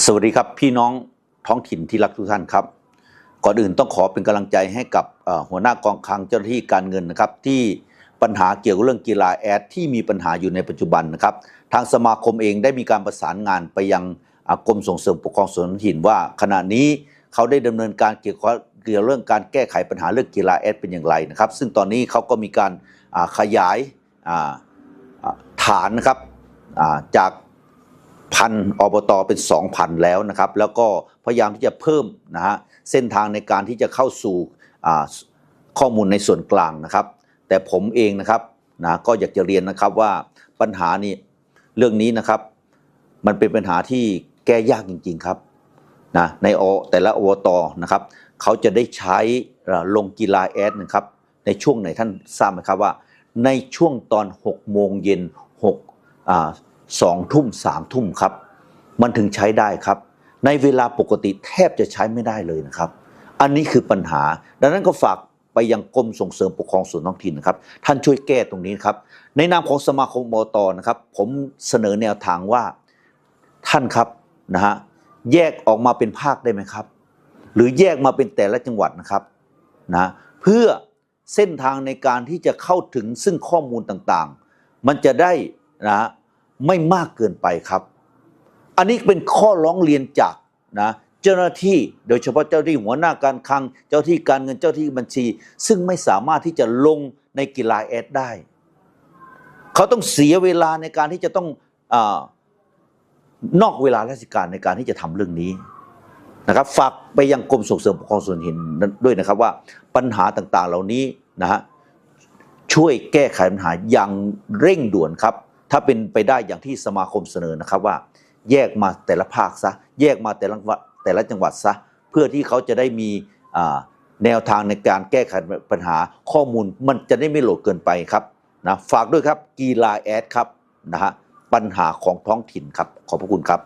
สวัสดีครับพี่น้องท้องถิ่นที่รักทุกท่านครับก่อนอื่นต้องขอเป็นกำลังใจให้กับหัวหน้ากองคลังเจ้าหน้าที่การเงินนะครับที่ปัญหาเกี่ยวกับเรื่องกีฬาแอดที่มีปัญหาอยู่ในปัจจุบันนะครับทางสมาคมเองได้มีการประสานงานไปยังกรมส่งเสริมปกครองส่วนท้องถิ่นว่าขณะนี้เขาได้ดำเนินการเกี่ยวกับเรื่องการแก้ไขปัญหาเรื่องกีฬาแอดเป็นอย่างไรนะครับซึ่งตอนนี้เขาก็มีการขยายฐานนะครับจาก1,000 อบตเป็น 2,000 แล้วนะครับแล้วก็พยายามที่จะเพิ่มนะฮะเส้นทางในการที่จะเข้าสู่ข้อมูลในส่วนกลางนะครับแต่ผมเองนะครับนะก็อยากจะเรียนนะครับว่าปัญหานี้เรื่องนี้นะครับมันเป็นปัญหาที่แก้ยากจริงๆครับนะในแต่ละอบตนะครับเขาจะได้ใช้ลงกีฬาแอดนะครับในช่วงไหนท่านทราบไหมครับว่าในช่วงตอน6 โมงเย็น2 ทุ่ม3 ทุ่มครับมันถึงใช้ได้ครับในเวลาปกติแทบจะใช้ไม่ได้เลยนะครับอันนี้คือปัญหาดังนั้นก็ฝากไปยังกรมส่งเสริมปกครองส่วนท้องถิ่นนะครับท่านช่วยแก้ตรงนี้ครับในนามของสมาคมอบตนะครับผมเสนอแนวทางว่าท่านครับนะฮะแยกออกมาเป็นภาคได้ไหมครับหรือแยกมาเป็นแต่ละจังหวัดนะครับนะเพื่อเส้นทางในการที่จะเข้าถึงซึ่งข้อมูลต่างๆมันจะได้นะไม่มากเกินไปครับอันนี้เป็นข้อร้องเรียนจากนะเจ้าหน้าที่โดยเฉพาะเจ้าที่หัวหน้าการคลังเจ้าที่การเงินเจ้าที่บัญชีซึ่งไม่สามารถที่จะลงในกีฬาแอดได้เขาต้องเสียเวลาในการที่จะต้องนอกเวลาราชการในการที่จะทำเรื่องนี้นะครับฝากไปยังกรมส่งเสริมปกครองส่วนท้องถิ่นด้วยนะครับว่าปัญหาต่างๆเหล่านี้นะฮะช่วยแก้ไขปัญหาอย่างเร่งด่วนครับถ้าเป็นไปได้อย่างที่สมาคมเสนอนะครับว่าแยกมาแต่ละภาคซะแยกมาแต่ละจังหวัดซะเพื่อที่เขาจะได้มีแนวทางในการแก้ไขปัญหาข้อมูลมันจะได้ไม่โหลดเกินไปครับนะฝากด้วยครับกีฬาแอดครับนะฮะปัญหาของท้องถิ่นครับขอบพระคุณครับ